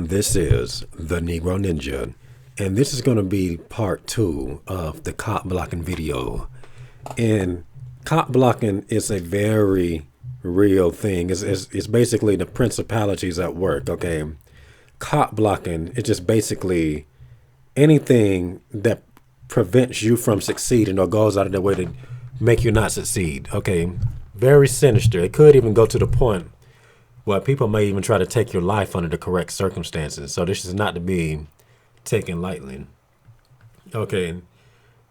This is the Negro Ninja, and this is going to be part 2 of the cop blocking video. And cop blocking is a very real thing. It's basically the principalities at work, okay? Cop blocking is just basically anything that prevents you from succeeding or goes out of their way to make you not succeed, okay? Very sinister. It could even go to the point where people may even try to take your life under the correct circumstances. So this is not to be taken lightly. Okay.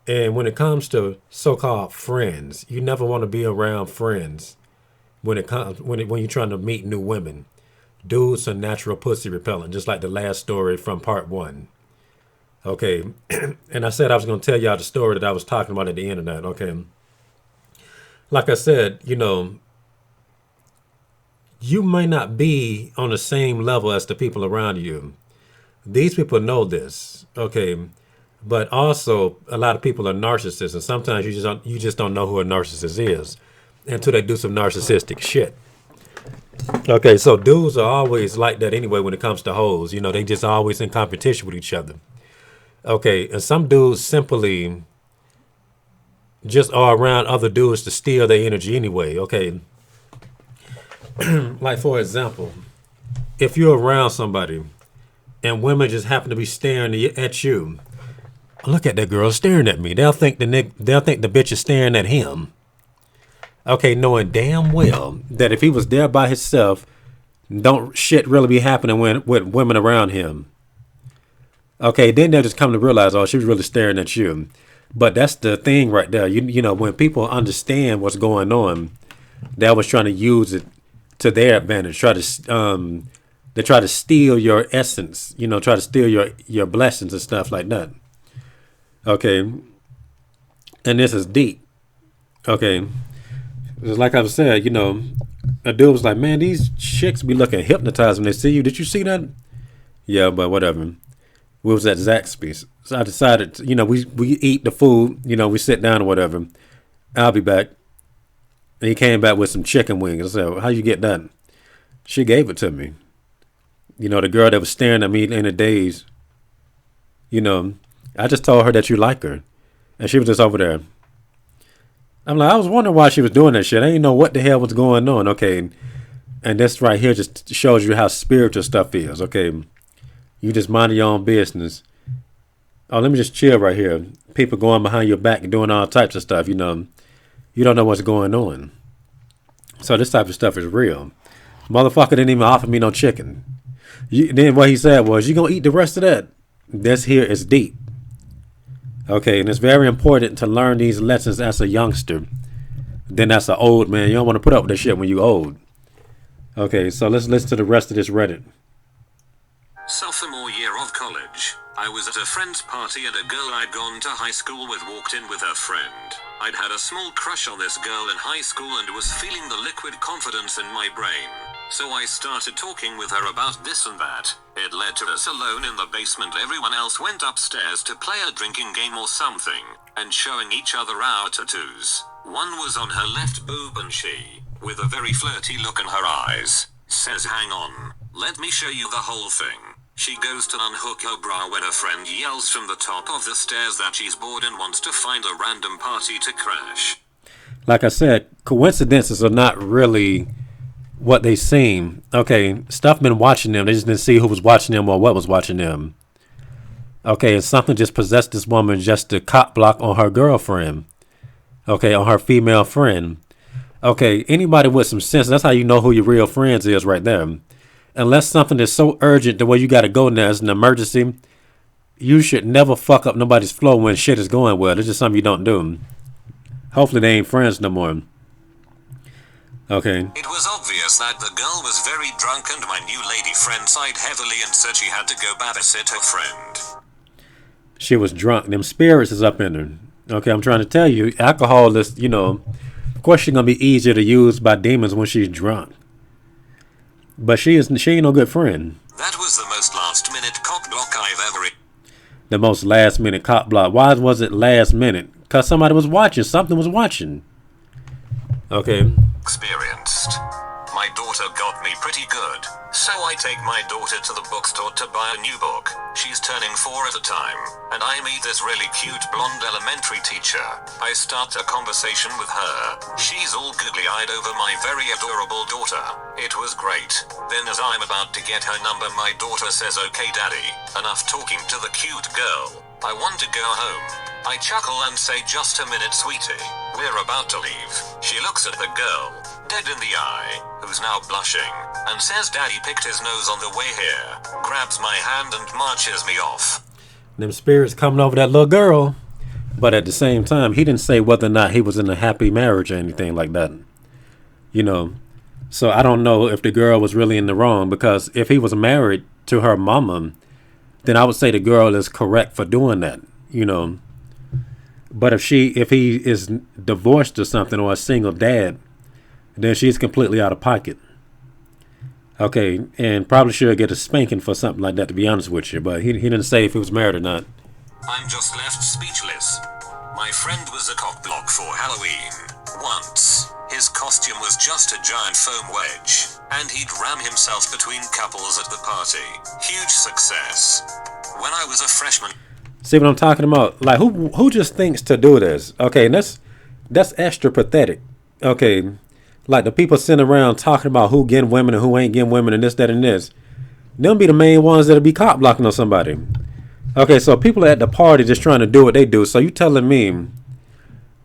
And when it comes to so-called friends, you never want to be around friends when you're trying to meet new women. Dudes are natural pussy repellent, just like the last story from part 1. Okay. And I said I was going to tell y'all the story that I was talking about at the end of that. Okay. Like I said, you may not be on the same level as the people around you. These people know this, okay? But also, a lot of people are narcissists, and sometimes you just don't know who a narcissist is until they do some narcissistic shit. Okay, so dudes are always like that anyway when it comes to hoes. They just always in competition with each other. Okay, and some dudes simply just are around other dudes to steal their energy anyway, okay? Like, for example, if you're around somebody and women just happen to be staring at you, look at that girl staring at me. They'll think the bitch is staring at him. Okay, knowing damn well that if he was there by himself, don't shit really be happening with women around him. Okay, then they'll just come to realize, oh, she was really staring at you. But that's the thing right there. When people understand what's going on, they're always trying to use it to their advantage. They try to steal your essence, try to steal your blessings and stuff like that. Okay. And this is deep. Okay. Just like I said, a dude was like, man, these chicks be looking hypnotized when they see you. Did you see that? Yeah, but whatever. We was at Zaxby's. So I decided, we eat the food, we sit down or whatever. I'll be back. And he came back with some chicken wings. I said, well, how you get that? She gave it to me. The girl that was staring at me in a daze. I just told her that you like her. And she was just over there. I'm like, I was wondering why she was doing that shit. I didn't know what the hell was going on. Okay. And this right here just shows you how spiritual stuff is. Okay. You just mind your own business. Oh, let me just chill right here. People going behind your back and doing all types of stuff, You don't know what's going on. So this type of stuff is real. Motherfucker didn't even offer me no chicken. Then what he said was, you gonna eat the rest of that? This here is deep. Okay, and it's very important to learn these lessons as a youngster. Then as an old man, you don't want to put up with this shit when you old. Okay, so let's listen to the rest of this Reddit. Sophomore year of college. I was at a friend's party and a girl I'd gone to high school with walked in with her friend. I'd had a small crush on this girl in high school and was feeling the liquid confidence in my brain. So I started talking with her about this and that. It led to us alone in the basement. Everyone else went upstairs to play a drinking game or something, and showing each other our tattoos. One was on her left boob and she, with a very flirty look in her eyes, says, hang on, let me show you the whole thing. She goes to unhook her bra when her friend yells from the top of the stairs that she's bored and wants to find a random party to crash. Like I said, coincidences are not really what they seem. Okay, stuff been watching them. They just didn't see who was watching them or what was watching them. Okay, and something just possessed this woman just to cop block on her girlfriend. Okay, on her female friend. Okay, anybody with some sense, that's how you know who your real friends is right there. Unless something is so urgent the way you got to go now as an emergency, you should never fuck up nobody's flow when shit is going well. It's just something you don't do. Hopefully they ain't friends no more. Okay. It was obvious that the girl was very drunk and my new lady friend sighed heavily and said she had to go babysit her friend. She was drunk. Them spirits is up in her. Okay, I'm trying to tell you, alcohol is, of course she's going to be easier to use by demons when she's drunk. But she ain't no good friend. That was the most last minute cock block I've ever. The most last minute cop block. Why was it last minute? Because somebody was watching. Something was watching. Okay. Experienced. My daughter got me actually pretty good. So I take my daughter to the bookstore to buy a new book. She's turning 4 at the time, and I meet this really cute blonde elementary teacher. I start a conversation with her. She's all googly-eyed over my very adorable daughter. It was great. Then as I'm about to get her number, my daughter says, "Okay daddy, enough talking to the cute girl. I want to go home." I chuckle and say, "Just a minute, sweetie. We're about to leave." She looks at the girl, dead in the eye, who's now blushing, and says daddy picked his nose on the way here, grabs my hand and marches me off. Them spirits coming over that little girl. But at the same time, he didn't say whether or not he was in a happy marriage or anything like that. You know, so I don't know if the girl was really in the wrong, because if he was married to her mama, then I would say the girl is correct for doing that, you know. But if he is divorced or something, or a single dad, then she's completely out of pocket. Okay, and probably should get a spanking for something like that, to be honest with you. But he didn't say if he was married or not. I'm just left speechless. My friend was a cockblock for Halloween once. His costume was just a giant foam wedge, and he'd ram himself between couples at the party. Huge success. When I was a freshman... See what I'm talking about? Like, who just thinks to do this? Okay, and that's extra pathetic. Okay, like the people sitting around talking about who getting women and who ain't getting women and this, that, and this. Them be the main ones that'll be cop blocking on somebody. Okay, so people at the party just trying to do what they do. So you telling me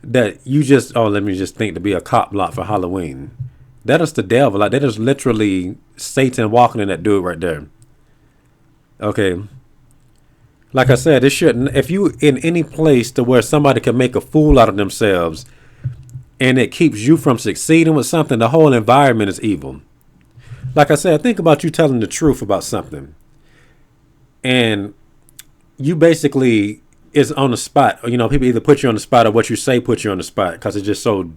that you just, let me just think to be a cop block for Halloween. That is the devil. Like, that is literally Satan walking in that dude right there. Okay. Like I said, it shouldn't. If you in any place to where somebody can make a fool out of themselves and it keeps you from succeeding with something, the whole environment is evil. Like I said, think about you telling the truth about something, and you basically is on the spot. You know, people either put you on the spot or what you say put you on the spot, because it's just so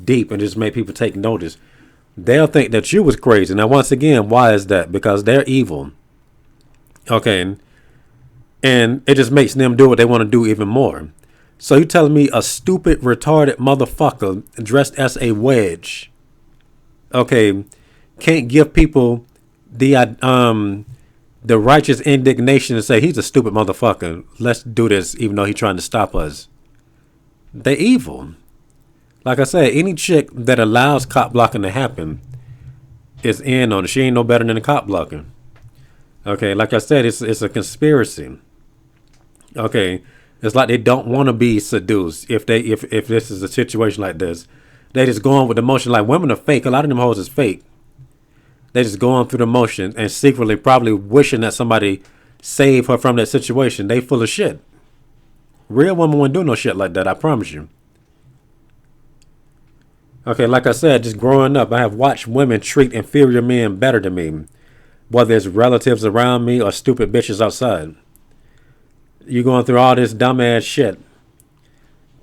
deep and just make people take notice. They'll think that you was crazy. Now, once again, why is that? Because they're evil. Okay. And it just makes them do what they want to do even more. So you telling me a stupid, retarded motherfucker dressed as a wedge, okay, can't give people the righteous indignation to say he's a stupid motherfucker. Let's do this, even though he's trying to stop us. They evil. Like I said, any chick that allows cop blocking to happen is in on it. She ain't no better than a cop blocker. Okay, like I said, it's a conspiracy. Okay, it's like they don't want to be seduced. If this is a situation like this, they just go on with the motion. Like, women are fake. A lot of them hoes is fake. They just go on through the motion and secretly probably wishing that somebody save her from that situation. They full of shit. Real women wouldn't do no shit like that, I promise you. Okay, like I said, just growing up, I have watched women treat inferior men better than me, whether it's relatives around me or stupid bitches outside. You going through all this dumbass shit.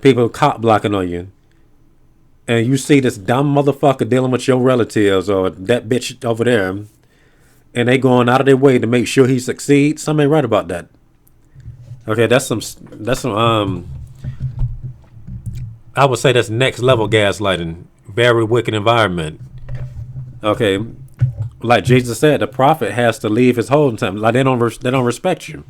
People cop blocking on you. And you see this dumb motherfucker dealing with your relatives or that bitch over there, and they going out of their way to make sure he succeeds. Something ain't right about that. Okay, that's some I would say that's next level gaslighting. Very wicked environment. Okay, like Jesus said, the prophet has to leave his home time. Like, they don't respect you.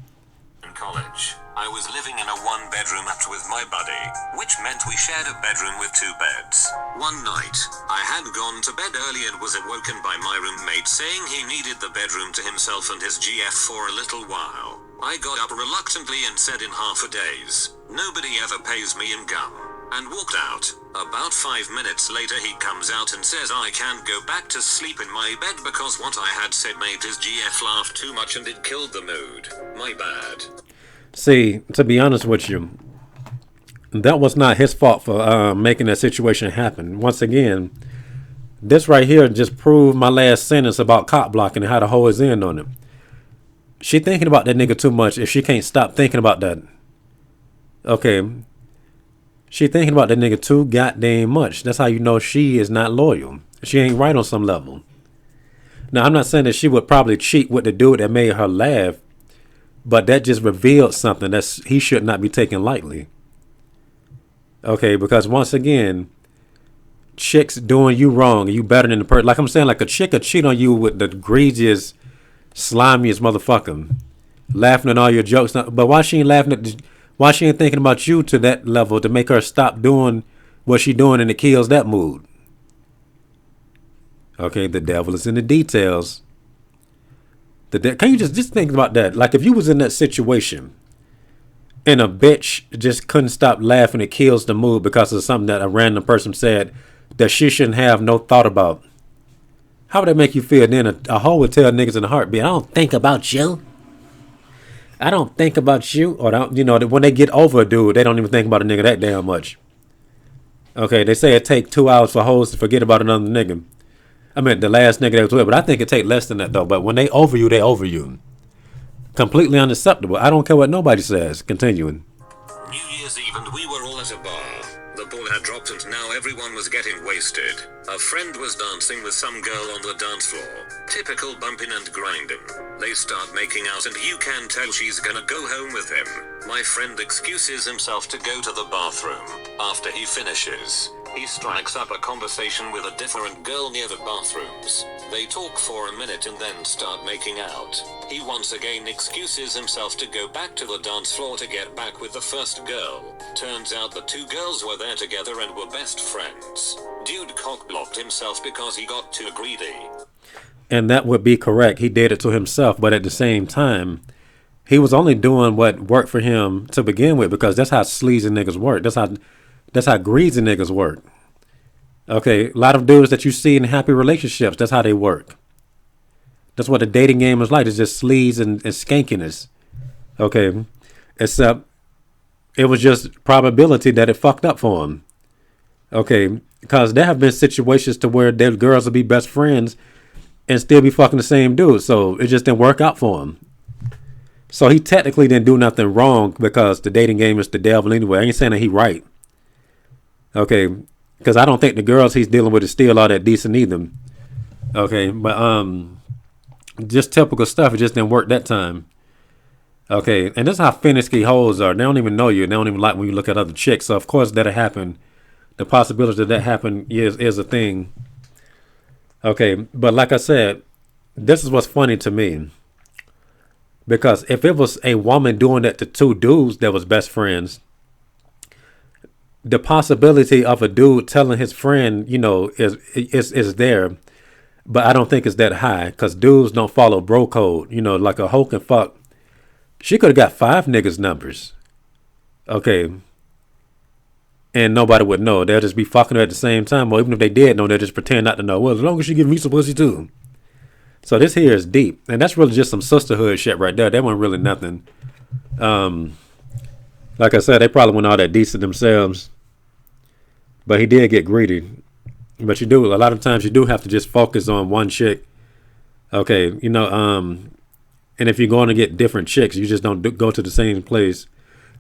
In college, I was living in a one-bedroom hut with my buddy, which meant we shared a bedroom with 2 beds. One night, I had gone to bed early and was awoken by my roommate saying he needed the bedroom to himself and his GF for a little while. I got up reluctantly and said in half a daze, "Nobody ever pays me in gum," and walked out. About 5 minutes later he comes out and says I can't go back to sleep in my bed because what I had said made his GF laugh too much and it killed the mood. My bad. See, to be honest with you, that was not his fault for making that situation happen. Once again, this right here just proved my last sentence about cop blocking and how the hoe is in on it. She thinking about that nigga too much if she can't stop thinking about that. Okay. She thinking about that nigga too goddamn much. That's how you know she is not loyal. She ain't right on some level. Now, I'm not saying that she would probably cheat with the dude that made her laugh, but that just revealed something that he should not be taken lightly. Okay, because once again, chicks doing you wrong and you better than the person. Like I'm saying, like a chick would cheat on you with the greasiest, slimiest motherfucker, laughing at all your jokes. But why she ain't laughing at? Why she ain't thinking about you to that level to make her stop doing what she doing and it kills that mood? Okay, the devil is in the details. Can you just think about that? Like if you was in that situation and a bitch just couldn't stop laughing, it kills the mood because of something that a random person said that she shouldn't have no thought about. How would that make you feel? Then a hoe would tell niggas in a heartbeat, I don't think about you. I don't think about you. Or, when they get over a dude, they don't even think about a nigga that damn much. Okay, they say it take 2 hours for hoes to forget about another nigga. I mean, the last nigga they was with, but I think it take less than that, though. But when they over you, they over you. Completely unacceptable. I don't care what nobody says. Continuing. New Year's Eve and we were all at a bar. The ball had dropped and now everyone was getting wasted. A friend was dancing with some girl on the dance floor. Typical bumping and grinding. They start making out and you can tell she's gonna go home with him. My friend excuses himself to go to the bathroom. After he finishes, he strikes up a conversation with a different girl near the bathrooms. They talk for a minute and then start making out. He once again excuses himself to go back to the dance floor to get back with the first girl. Turns out the two girls were there together and were best friends. Dude cockblocked himself because he got too greedy. And that would be correct. He did it to himself, but at the same time, he was only doing what worked for him to begin with because that's how sleazy niggas work. That's how greasy niggas work. Okay, a lot of dudes that you see in happy relationships, that's how they work. That's what the dating game is like. It's just sleaze and skankiness. Okay, except it was just probability that it fucked up for him. Okay, because there have been situations to where their girls will be best friends and still be fucking the same dude. So it just didn't work out for him. So he technically didn't do nothing wrong because the dating game is the devil anyway. I ain't saying that he right. Okay, because I don't think the girls he's dealing with is still all that decent either. Okay, but just typical stuff. It just didn't work that time. Okay, and this is how finicky hoes are. They don't even know you. They don't even like when you look at other chicks. So of course that'll happen. The possibility that happen is a thing. Okay, but like I said, this is what's funny to me. Because if it was a woman doing that to two dudes that was best friends, the possibility of a dude telling his friend, is there, but I don't think it's that high because dudes don't follow bro code. Like a hoe can fuck. She could have got 5 niggas' numbers. Okay. And nobody would know. They'll just be fucking her at the same time. Or even if they did know, they'll just pretend not to know. Well, as long as she give me some pussy too. So this here is deep. And that's really just some sisterhood shit right there. That wasn't really nothing. Like I said, they probably weren't all that decent themselves. But he did get greedy. But a lot of times you do have to just focus on one chick. Okay, and if you're going to get different chicks, you just don't go to the same place.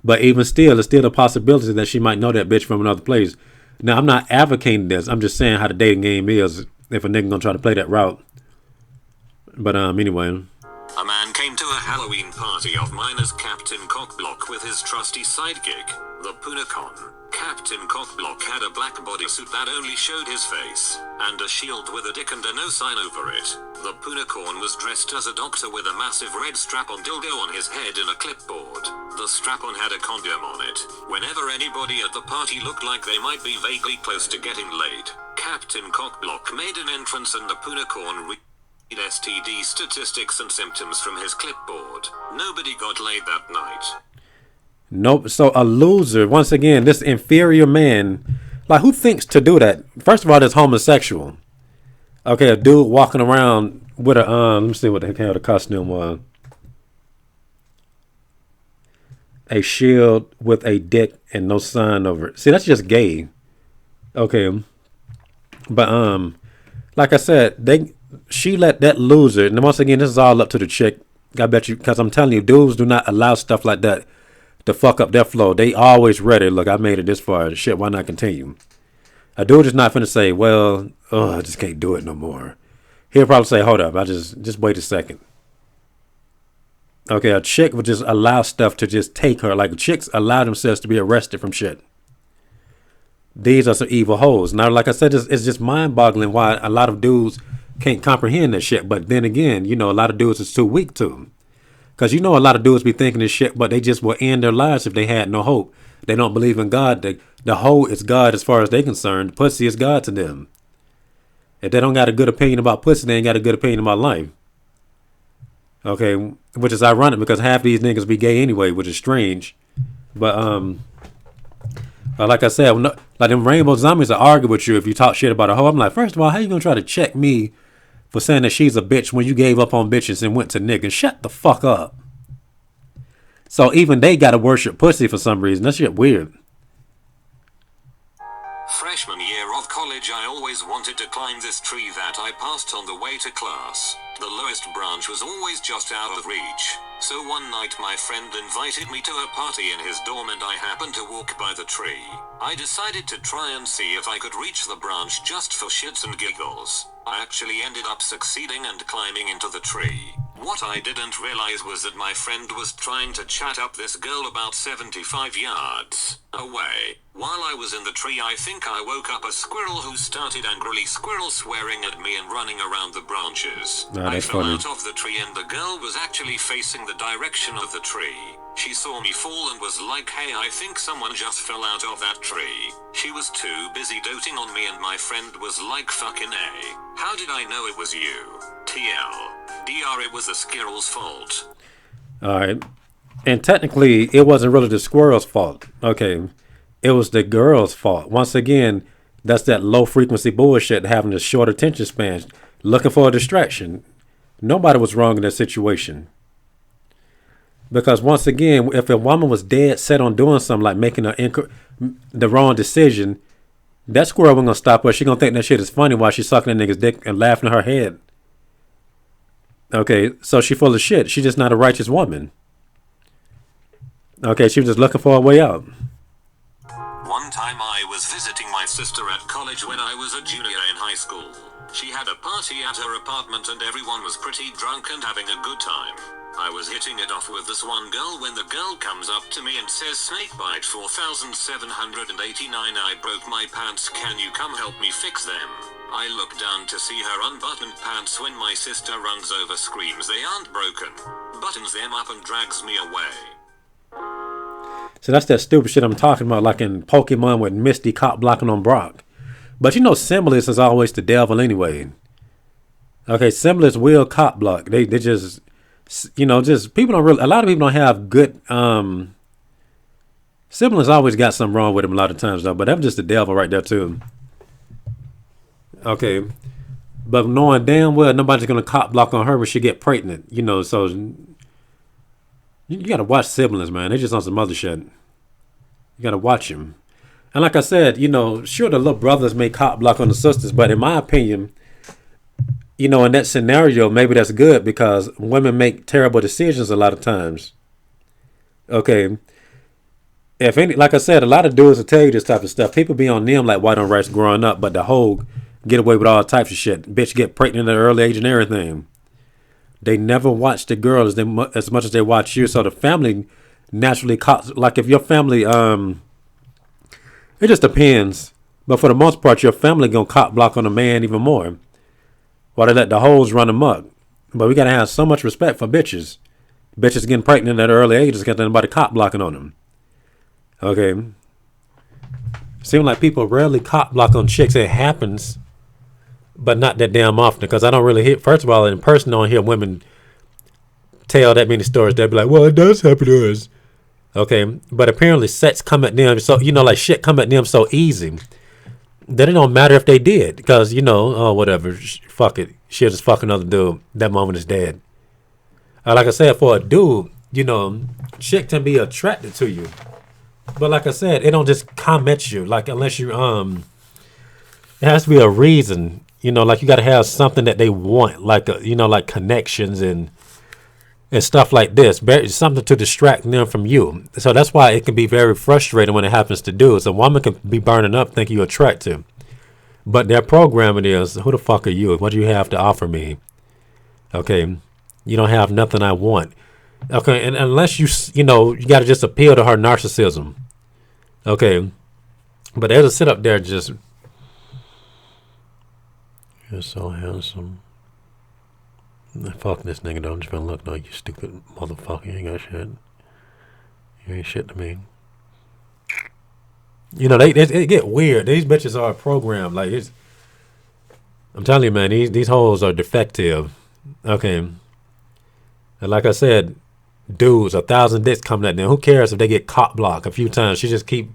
But even still, it's still a possibility that she might know that bitch from another place. Now, I'm not advocating this. I'm just saying how the dating game is if a nigga gonna try to play that route. But anyway. A man came to a Halloween party of mine as Captain Cockblock with his trusty sidekick, the Punacon. Captain Cockblock had a black bodysuit that only showed his face, and a shield with a dick and a no sign over it. The Punacon was dressed as a doctor with a massive red strap-on dildo on his head and a clipboard. The strap-on had a condom on it. Whenever anybody at the party looked like they might be vaguely close to getting laid, Captain Cockblock made an entrance and the Punacon read STD statistics and symptoms from his clipboard. Nobody got laid that night. Nope. So a loser, once again, this inferior man, like who thinks to do that? First of all, that's homosexual. Okay, a dude walking around with a let me see what the hell the costume was. A shield with a dick and no sign over it. See, that's just gay. Okay. But like I said, she let that loser, and once again, this is all up to the chick. I bet you, because I'm telling you, dudes do not allow stuff like that to fuck up their flow. They always ready. Look, I made it this far. Shit, why not continue? A dude is not finna say, well, I just can't do it no more. He'll probably say, hold up, I just wait a second. Okay, a chick would just allow stuff to just take her. Like chicks allow themselves to be arrested from shit. These are some evil hoes. Now, like I said, it's just mind boggling why a lot of dudes can't comprehend this shit. But then again, a lot of dudes is too weak to. Because a lot of dudes be thinking this shit, but they just will end their lives if they had no hope. They don't believe in God. The hoe is God as far as they concerned. Pussy is God to them. If they don't got a good opinion about pussy, they ain't got a good opinion about life. Okay, which is ironic because half these niggas be gay anyway, which is strange. But like I said, like them rainbow zombies will argue with you if you talk shit about a hoe. I'm like, first of all, how you gonna try to check me for saying that she's a bitch when you gave up on bitches and went to niggas? Shut the fuck up. So even they gotta worship pussy for some reason. That shit weird. Freshman year of college, I always wanted to climb this tree that I passed on the way to class. The lowest branch was always just out of reach. So one night my friend invited me to a party in his dorm and I happened to walk by the tree. I decided to try and see if I could reach the branch just for shits and giggles. I actually ended up succeeding and climbing into the tree. What I didn't realize was that my friend was trying to chat up this girl about 75 yards away. While I was in the tree, I think I woke up a squirrel who started angrily swearing at me and running around the branches. I fell out of the tree and the girl was actually facing the direction of the tree. She saw me fall and was like, hey, I think someone just fell out of that tree. She was too busy doting on me and my friend was like, fucking A. How did I know it was you? TLDR, it was the squirrel's fault. Alright. And technically, it wasn't really the squirrel's fault. Okay. It was the girl's fault. Once again, that's that low frequency bullshit, having a short attention span, looking for a distraction. Nobody was wrong in that situation. Because once again, if a woman was dead set on doing something like making the wrong decision, that squirrel wasn't gonna stop her. She gonna think that shit is funny while she's sucking that nigga's dick and laughing in her head. Okay, so she full of shit. She's just not a righteous woman. Okay, she was just looking for a way out. One time I was visiting my sister at college when I was a junior in high school. She had a party at her apartment and everyone was pretty drunk and having a good time. I was hitting it off with this one girl when the girl comes up to me and says, "Snakebite 4789, I broke my pants, can you come help me fix them?" I look down to see her unbuttoned pants when my sister runs over, screams they aren't broken, buttons them up and drags me away. So that's that stupid shit I'm talking about, like in Pokemon with Misty cop blocking on Brock. But Symbolist is always the devil anyway. Okay, Symbolist will cop block. They just, just people don't really, a lot of people don't have good, Symbolist always got something wrong with him a lot of times though, but that's just the devil right there too. Okay, but knowing damn well nobody's gonna cop block on her when she get pregnant, so you gotta watch Siblings, man. They just on some other shit. You gotta watch them. And like I said, sure the little brothers may cop block on the sisters, but in my opinion, in that scenario, maybe that's good because women make terrible decisions a lot of times. Okay. Like I said, a lot of dudes will tell you this type of stuff. People be on them like white on rice growing up, but the whole get away with all types of shit. Bitch get pregnant at an early age and everything. They never watch the girl as much as they watch you. So the family naturally like if your family, it just depends. But for the most part, your family gonna cop block on a man even more. While they let the hoes run amok. But we gotta have so much respect for bitches. Bitches getting pregnant at an early age because anybody cop blocking on them. Okay. Seems like people rarely cop block on chicks. It happens, but not that damn often because I don't really hear. First of all, in person, I don't hear women tell that many stories. They'll be like, "Well, it does happen to us." Okay, but apparently, sex come at them so like shit come at them so easy that it don't matter if they did because whatever, fuck it, she'll just fuck another dude. That moment is dead. Like I said, for a dude, chick can be attracted to you. But like I said, it don't just come at you. Like unless you it has to be a reason. Like you got to have something that they want, like like connections and stuff like this. Something to distract them from you. So that's why it can be very frustrating when it happens to dudes. A woman can be burning up thinking you're attractive, but their programming is, who the fuck are you? What do you have to offer me? Okay, you don't have nothing I want. Okay, and unless you got to just appeal to her narcissism. Okay, But they'll just sit up there just, you're so handsome. Fuck this nigga, though. I'm just gonna look, no, you stupid motherfucker. You ain't got shit. You ain't shit to me. You know, they get weird. These bitches are programmed. Like, I'm telling you, man, these hoes are defective. Okay. And like I said, dudes, 1,000 dicks coming at them. Who cares if they get cock blocked a few times? She just keep,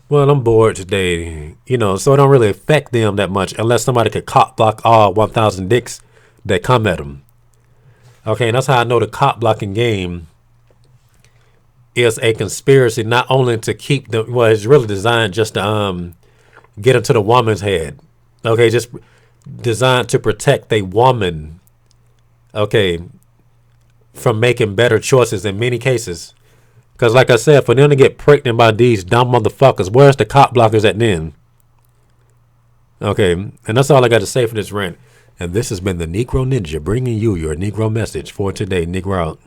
well, I'm bored today. You know, so it don't really affect them that much unless somebody could cock block all 1,000 dicks that come at them. Okay, and that's how I know the cock blocking game is a conspiracy, not only to keep the, well, it's really designed just to get into the woman's head. Okay, just designed to protect a woman, okay, from making better choices in many cases. Because like I said, for them to get pregnant by these dumb motherfuckers, where's the cock blockers at then? Okay, and that's all I got to say for this rant. And this has been the Negro Ninja bringing you your Negro message for today. Negro out.